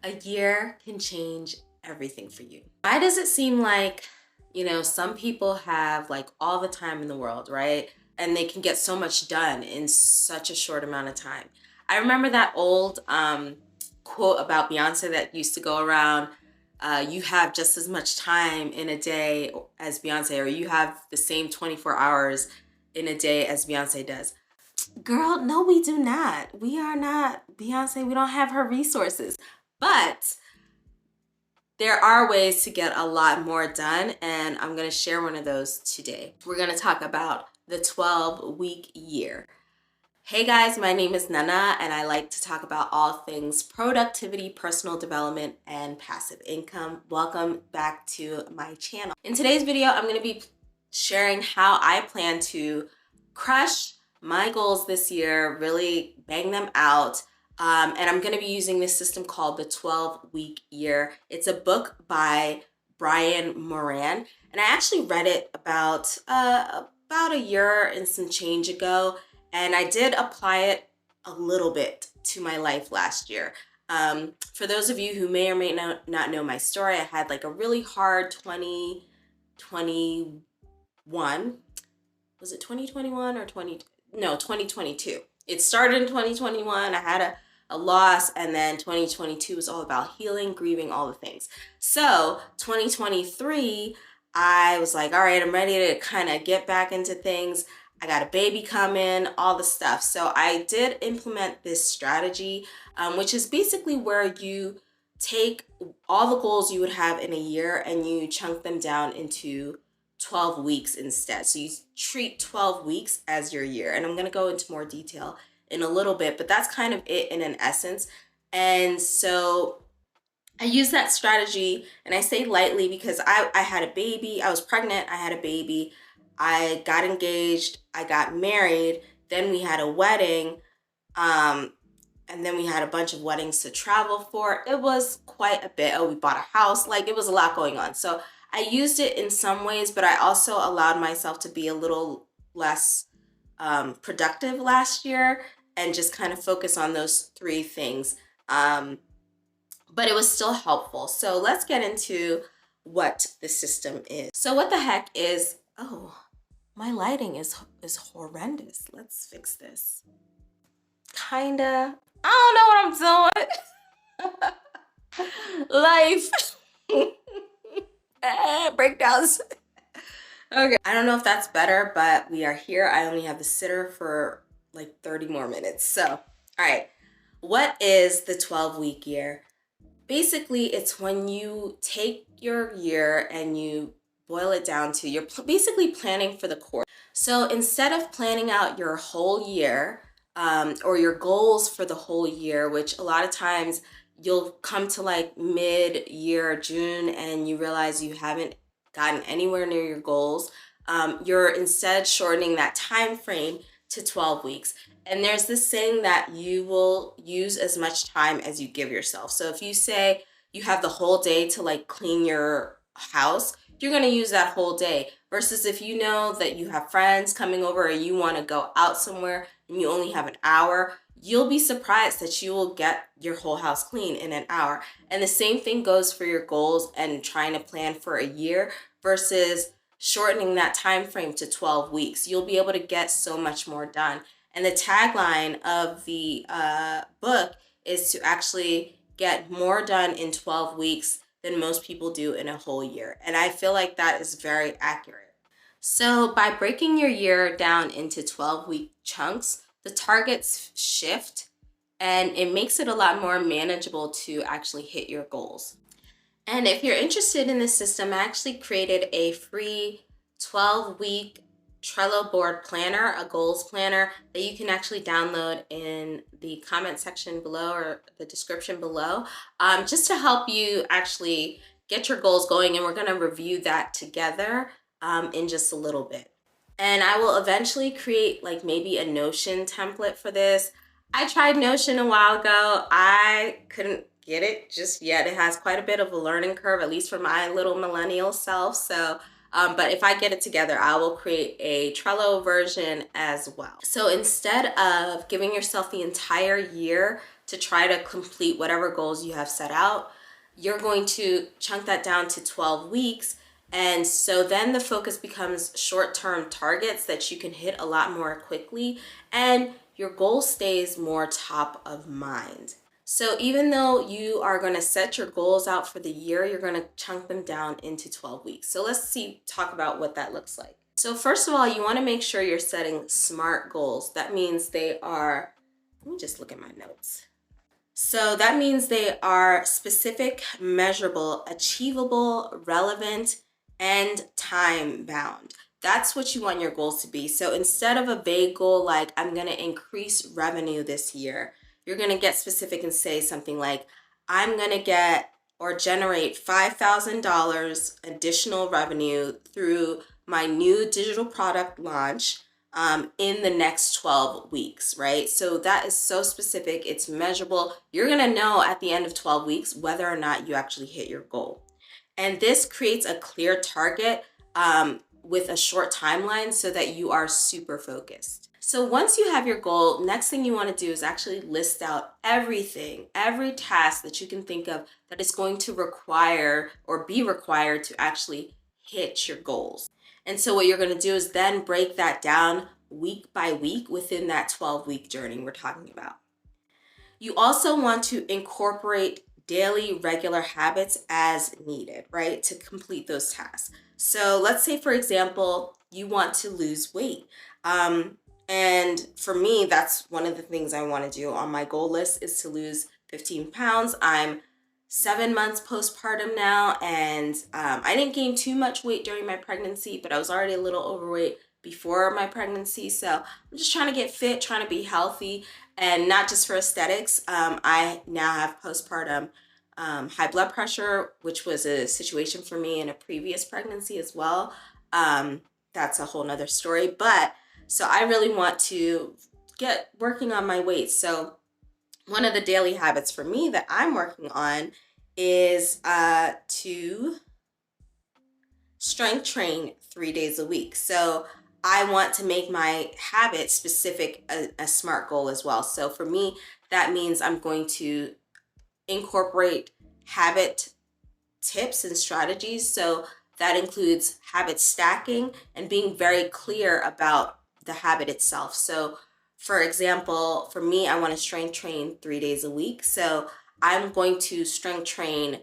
A year can change everything for you. Why does it seem like, some people have like all the time in the world, right? And they can get so much done in such a short amount of time. I remember that old quote about Beyonce that used to go around, you have just as much time in a day as Beyonce, or you have the same 24 hours in a day as Beyonce does. Girl, no, we do not. We are not Beyonce. We don't have her resources. But there are ways to get a lot more done, and I'm going to share one of those today. We're going to talk about the 12-week year. Hey guys, my name is Nana, and I like to talk about all things productivity, personal development, and passive income. Welcome back to my channel. In today's video, I'm going to be sharing how I plan to crush my goals this year, really bang them out. And I'm going to be using this system called the 12-week year. It's a book by Moran, and I actually read it about a year and some change ago, and I did apply it a little bit to my life last year. For those of you who may or may not know my story, I had like a really hard 2021. Was it 2021 or 2022. It started in 2021. I had a loss, and then 2022 was all about healing, grieving, all the things. So 2023, I was like, all right, I'm ready to kind of get back into things. I got a baby coming, all the stuff. So I did implement this strategy, which is basically where you take all the goals you would have in a year and you chunk them down into 12 weeks instead. So you treat 12 weeks as your year. And I'm going to go into more detail in a little bit, but that's kind of it in an essence. And so I use that strategy, and I say lightly because I had a baby. I was pregnant. I had a baby. I got engaged. I got married. Then we had a wedding. And then we had a bunch of weddings to travel for. It was quite a bit. Oh, we bought a house. Like, it was a lot going on. So I used it in some ways, but I also allowed myself to be a little less productive last year and just kind of focus on those three things. But it was still helpful. So let's get into what the system is. So what the heck is, oh, my lighting is horrendous. Let's fix this. Kinda. I don't know what I'm doing. Life. Breakdowns. Okay. I don't know if that's better, but we are here. I only have the sitter for like 30 more minutes. So, all right. What is the 12-week year? Basically, it's when you take your year and you boil it down to, you're basically planning for the course. So instead of planning out your whole year, or your goals for the whole year, which a lot of times you'll come to like mid-year, June, and you realize you haven't gotten anywhere near your goals. You're instead shortening that time frame to 12 weeks. And there's this saying that you will use as much time as you give yourself. So if you say you have the whole day to like clean your house, you're going to use that whole day, versus if you know that you have friends coming over or you want to go out somewhere and you only have an hour, you'll be surprised that you will get your whole house clean in an hour. And the same thing goes for your goals and trying to plan for a year versus shortening that time frame to 12 weeks. You'll be able to get so much more done. And the tagline of the book is to actually get more done in 12 weeks than most people do in a whole year. And I feel like that is very accurate. So by breaking your year down into 12-week chunks, the targets shift and it makes it a lot more manageable to actually hit your goals. And if you're interested in this system, I actually created a free 12-week Trello board planner, a goals planner that you can actually download in the comment section below or the description below, just to help you actually get your goals going. And we're going to review that together in just a little bit. And I will eventually create like maybe a Notion template for this. I tried Notion a while ago. I couldn't get it just yet. It has quite a bit of a learning curve, at least for my little millennial self. So But if I get it together, I will create a Trello version as well. So instead of giving yourself the entire year to try to complete whatever goals you have set out, you're going to chunk that down to 12 weeks. And so then the focus becomes short-term targets that you can hit a lot more quickly, and your goal stays more top of mind. So even though you are going to set your goals out for the year, you're going to chunk them down into 12 weeks. So let's talk about what that looks like. So first of all, you want to make sure you're setting SMART goals. That means they are, let me just look at my notes. So that means they are specific, measurable, achievable, relevant, and time bound. That's what you want your goals to be. So instead of a vague goal like, I'm going to increase revenue this year, you're going to get specific and say something like, I'm going to get or generate $5,000 additional revenue through my new digital product launch in the next 12 weeks, right? So that is so specific, it's measurable. You're gonna know at the end of 12 weeks whether or not you actually hit your goal. And this creates a clear target with a short timeline so that you are super focused. So once you have your goal, next thing you want to do is actually list out everything, every task that you can think of that is going to require or be required to actually hit your goals. And so what you're going to do is then break that down week by week within that 12-week journey we're talking about. You also want to incorporate daily regular habits as needed, right, to complete those tasks. So let's say, for example, you want to lose weight. And for me, that's one of the things I want to do on my goal list is to lose 15 pounds. I'm 7 months postpartum now, and I didn't gain too much weight during my pregnancy, but I was already a little overweight before my pregnancy. So I'm just trying to get fit, trying to be healthy, and not just for aesthetics. I now have postpartum high blood pressure, which was a situation for me in a previous pregnancy as well. That's a whole nother story. But so I really want to get working on my weight. So one of the daily habits for me that I'm working on is to strength train 3 days a week. So I want to make my habit specific a SMART goal as well. So for me, that means I'm going to incorporate habit tips and strategies. So that includes habit stacking and being very clear about the habit itself. So for example, for me, I want to strength train 3 days a week. So I'm going to strength train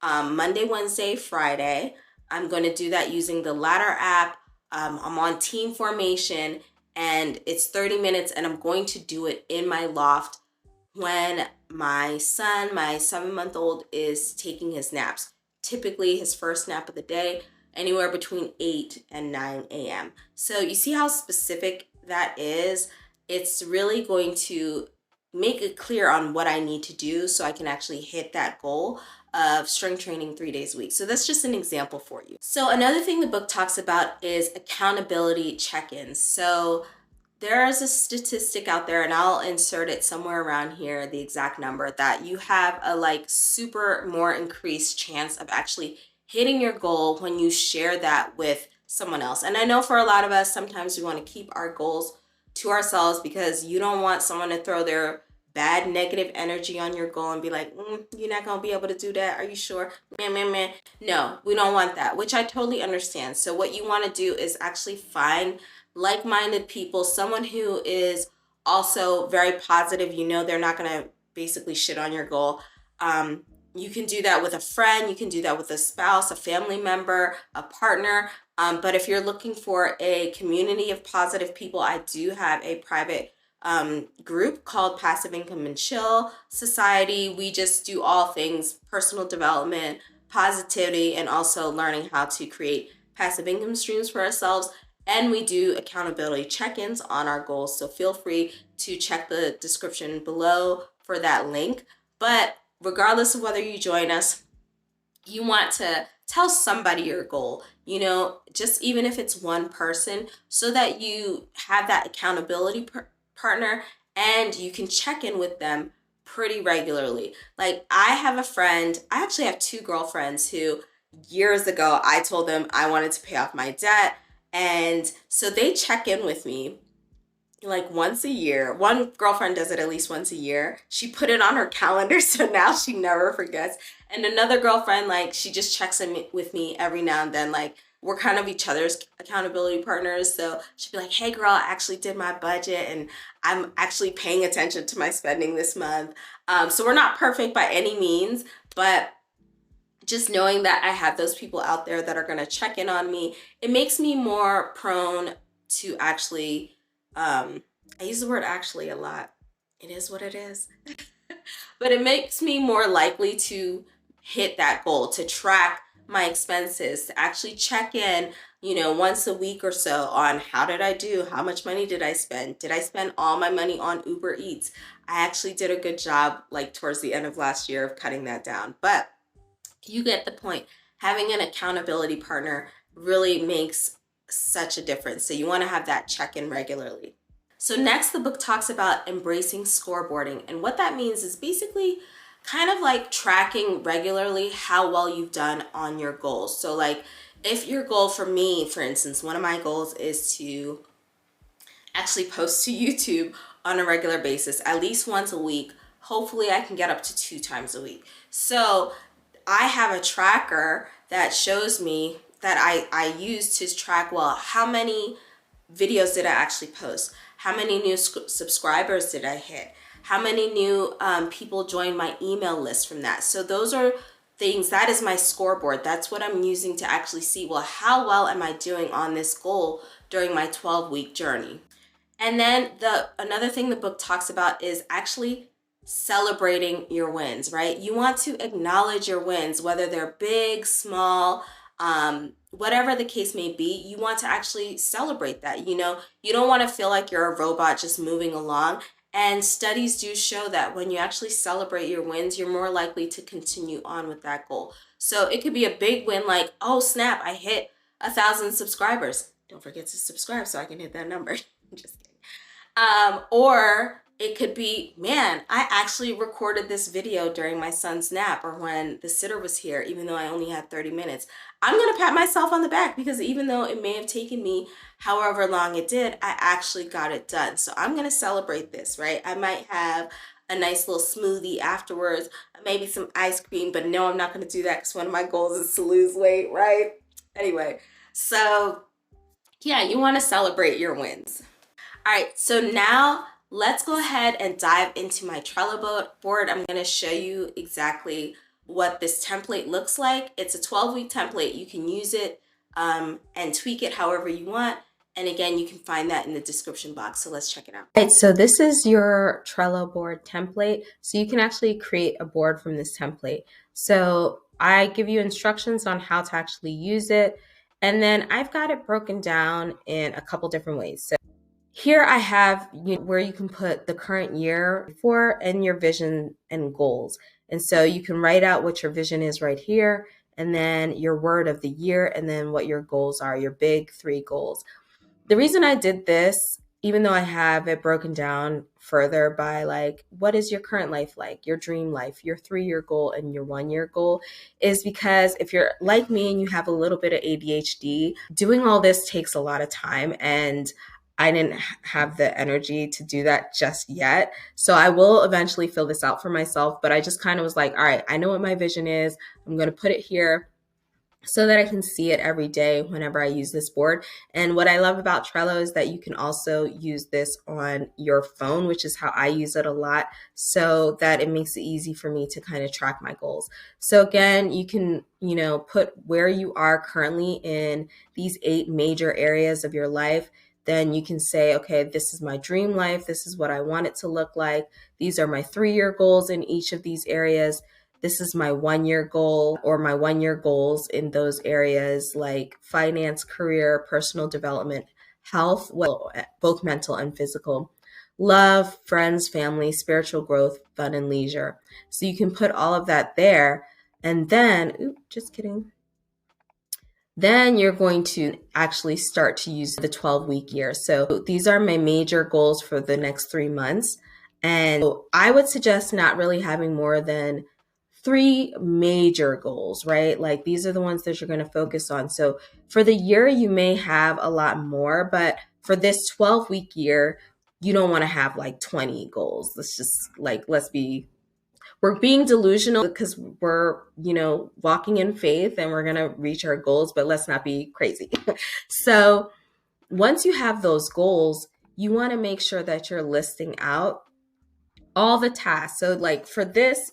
Monday, Wednesday, Friday. I'm going to do that using the Ladder app. I'm on team formation and it's 30 minutes and I'm going to do it in my loft when my son, my 7-month-old, is taking his naps. Typically his first nap of the day, anywhere between 8 and 9 a.m. So you see how specific that is? It's really going to make it clear on what I need to do so I can actually hit that goal of strength training 3 days a week. So that's just an example for you. So another thing the book talks about is accountability check-ins. So there is a statistic out there, and I'll insert it somewhere around here, the exact number, that you have a super more increased chance of actually hitting your goal when you share that with someone else. And I know for a lot of us, sometimes we want to keep our goals to ourselves because you don't want someone to throw their bad negative energy on your goal and be like, you're not going to be able to do that. Are you sure? Meh. No, we don't want that, which I totally understand. So what you want to do is actually find like-minded people, someone who is also very positive. You know, they're not going to basically shit on your goal. You can do that with a friend. You can do that with a spouse, a family member, a partner. But if you're looking for a community of positive people, I do have a private group called Passive Income and Chill Society. We just do all things personal development, positivity, and also learning how to create passive income streams for ourselves. And we do accountability check-ins on our goals. So feel free to check the description below for that link. But regardless of whether you join us, you want to tell somebody your goal, just even if it's one person, so that you have that accountability partner and you can check in with them pretty regularly. Like I have a friend, I actually have 2 girlfriends who years ago, I told them I wanted to pay off my debt. And so they check in with me like once a year. One girlfriend does it at least once a year. She put it on her calendar so now she never forgets. And another girlfriend, like, she just checks in with me every now and then. Like, we're kind of each other's accountability partners. So she'd be like, hey girl, I actually did my budget and I'm actually paying attention to my spending this month. So we're not perfect by any means, but just knowing that I have those people out there that are going to check in on me, it makes me more prone to actually, I use the word actually a lot. It is what it is. But it makes me more likely to hit that goal, to track my expenses, to actually check in, once a week or so on how did I do? How much money did I spend? Did I spend all my money on Uber Eats? I actually did a good job, like towards the end of last year, of cutting that down. But you get the point. Having an accountability partner really makes such a difference. So you want to have that check-in regularly. So next, the book talks about embracing scoreboarding. And what that means is basically kind of like tracking regularly how well you've done on your goals. So like if your goal, for me, for instance, one of my goals is to actually post to YouTube on a regular basis, at least once a week. Hopefully I can get up to 2 times a week. So I have a tracker that shows me that I use to track, well, how many videos did I actually post? How many new subscribers did I hit? How many new people joined my email list from that? So those are things, that is my scoreboard. That's what I'm using to actually see, well, how well am I doing on this goal during my 12-week journey? And then another thing the book talks about is actually celebrating your wins, right? You want to acknowledge your wins, whether they're big, small, whatever the case may be. You want to actually celebrate that. You don't want to feel like you're a robot just moving along. And studies do show that when you actually celebrate your wins, you're more likely to continue on with that goal. So it could be a big win, like, oh snap, I hit 1,000 subscribers. Don't forget to subscribe so I can hit that number. Just kidding. Or it could be, man, I actually recorded this video during my son's nap or when the sitter was here, even though I only had 30 minutes. I'm going to pat myself on the back because even though it may have taken me however long it did, I actually got it done. So I'm going to celebrate this, right? I might have a nice little smoothie afterwards, maybe some ice cream, but no, I'm not going to do that because one of my goals is to lose weight, right? Anyway, so yeah, you want to celebrate your wins. All right, so now let's go ahead and dive into my Trello board. I'm going to show you exactly what this template looks like. It's a 12-week template. You can use it and tweak it however you want. And again, you can find that in the description box. So let's check it out. All right, so this is your Trello board template. So you can actually create a board from this template. So I give you instructions on how to actually use it. And then I've got it broken down in a couple different ways. So here I have where you can put the current year for and your vision and goals. And so you can write out what your vision is right here, and then your word of the year, and then what your goals are, your big 3 goals. The reason I did this, even though I have it broken down further by like, what is your current life like, your dream life, your 3-year goal, and your 1-year goal, is because if you're like me and you have a little bit of ADHD, doing all this takes a lot of time, and I didn't have the energy to do that just yet. So I will eventually fill this out for myself, but I just kind of was like, all right, I know what my vision is. I'm going to put it here so that I can see it every day whenever I use this board. And what I love about Trello is that you can also use this on your phone, which is how I use it a lot, so that it makes it easy for me to kind of track my goals. So again, you can, put where you are currently in these 8 major areas of your life. Then you can say, okay, this is my dream life. This is what I want it to look like. These are my 3-year goals in each of these areas. This is my 1-year goal or my 1-year goals in those areas like finance, career, personal development, health, well, both mental and physical, love, friends, family, spiritual growth, fun, and leisure. So you can put all of that there. And then, just kidding. Then you're going to actually start to use the 12-week year. So these are my major goals for the next 3 months. And I would suggest not really having more than three major goals, right? Like these are the ones that you're going to focus on. So for the year, you may have a lot more, but for this 12-week year, you don't want to have like 20 goals. Let's just like, we're being delusional because we're, walking in faith and we're going to reach our goals, but let's not be crazy. So once you have those goals, you want to make sure that you're listing out all the tasks. So like for this,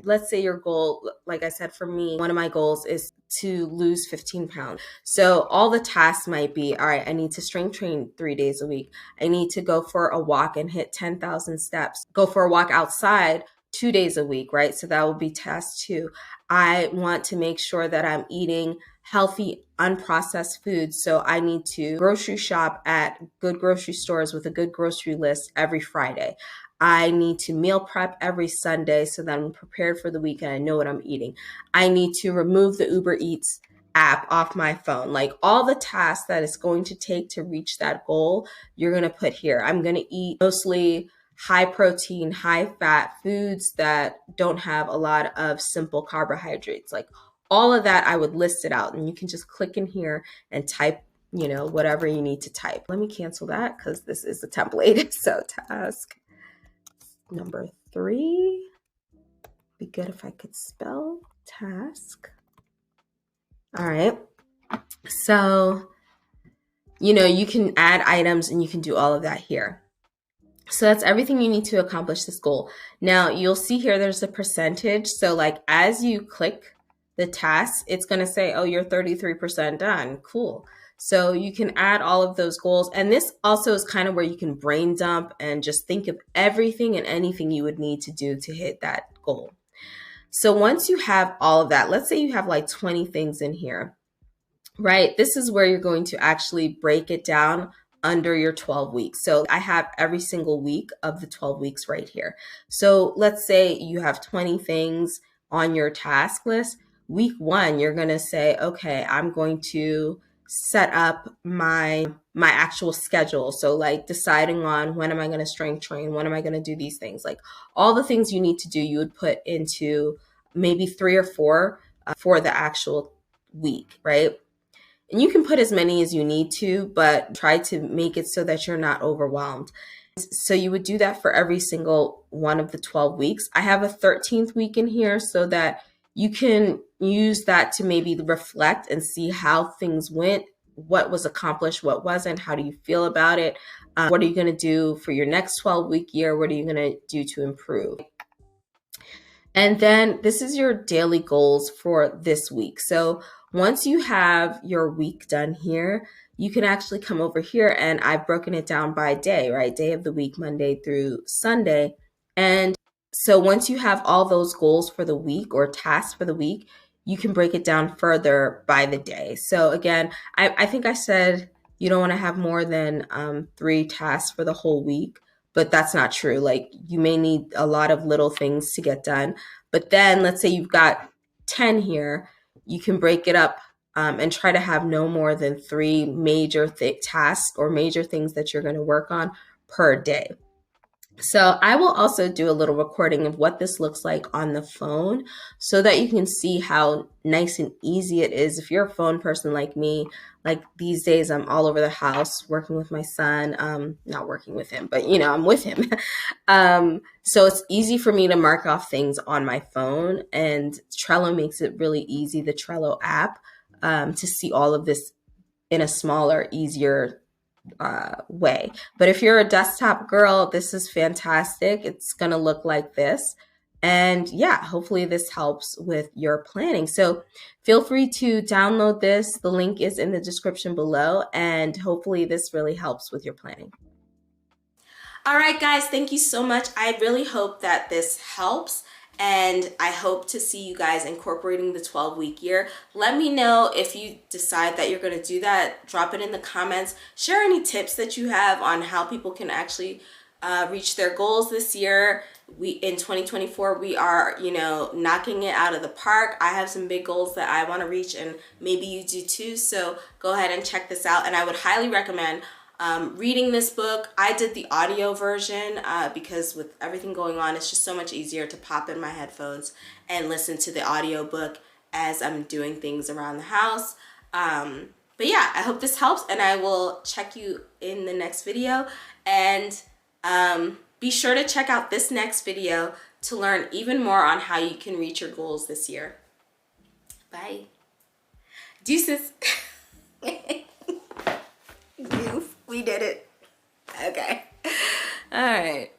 let's say your goal, like I said, for me, one of my goals is to lose 15 pounds. So all the tasks might be, all right, I need to strength train 3 days a week. I need to go for a walk and hit 10,000 steps. Go for a walk outside 2 days a week, right? So that will be task 2. I want to make sure that I'm eating healthy, unprocessed foods. So I need to grocery shop at good grocery stores with a good grocery list every Friday. I need to meal prep every Sunday so that I'm prepared for the week and I know what I'm eating. I need to remove the Uber Eats app off my phone. Like all the tasks that it's going to take to reach that goal, you're going to put here. I'm going to eat mostly high protein, high fat foods that don't have a lot of simple carbohydrates. Like all of that, I would list it out and you can just click in here and type, whatever you need to type. Let me cancel that because this is a template. So task number 3, be good if I could spell task. All right. So, you can add items and you can do all of that here. So that's everything you need to accomplish this goal. Now you'll see here, there's a percentage. So like as you click the task, it's going to say, oh, you're 33% done. Cool. So you can add all of those goals. And this also is kind of where you can brain dump and just think of everything and anything you would need to do to hit that goal. So once you have all of that, let's say you have like 20 things in here, right? This is where you're going to actually break it down under your 12 weeks. So I have every single week of the 12 weeks right here. So let's say you have 20 things on your task list. Week 1, you're going to say, okay, I'm going to set up my actual schedule. So like deciding on when am I going to strength train? When am I going to do these things? Like all the things you need to do, you would put into maybe 3 or 4 for the actual week, right? And you can put as many as you need to, but try to make it so that you're not overwhelmed. So you would do that for every single one of the 12 weeks. I have a 13th week in here so that you can use that to maybe reflect and see how things went, what was accomplished, what wasn't, how do you feel about it? What are you going to do for your next 12-week year? What are you going to do to improve? And then this is your daily goals for this week. So once you have your week done here, you can actually come over here and I've broken it down by day, right? Day of the week, Monday through Sunday. And so once you have all those goals for the week or tasks for the week, you can break it down further by the day. So again, I think I said you don't want to have more than 3 tasks for the whole week, but that's not true. Like you may need a lot of little things to get done. But then let's say you've got 10 here, you can break it up and try to have no more than 3 major tasks or major things that you're going to work on per day. So I will also do a little recording of what this looks like on the phone so that you can see how nice and easy it is. If you're a phone person like me, like these days I'm all over the house working with my son, not working with him, but I'm with him. So it's easy for me to mark off things on my phone, and Trello makes it really easy, the Trello app, to see all of this in a smaller, easier way. But if you're a desktop girl, this is fantastic. It's going to look like this. And yeah, hopefully this helps with your planning. So feel free to download this. The link is in the description below, and hopefully this really helps with your planning. All right, guys, thank you so much. I really hope that this helps. And I hope to see you guys incorporating the 12-week year. Let me know if you decide that you're going to do that. Drop it in the comments. Share any tips that you have on how people can actually reach their goals this year. In 2024, we are, knocking it out of the park. I have some big goals that I want to reach, and maybe you do too. So go ahead and check this out. And I would highly recommend reading this book. I did the audio version because with everything going on, it's just so much easier to pop in my headphones and listen to the audio book as I'm doing things around the house. But yeah, I hope this helps, and I will check you in the next video. And be sure to check out this next video to learn even more on how you can reach your goals this year. Bye. Deuces. We did it. Okay. All right.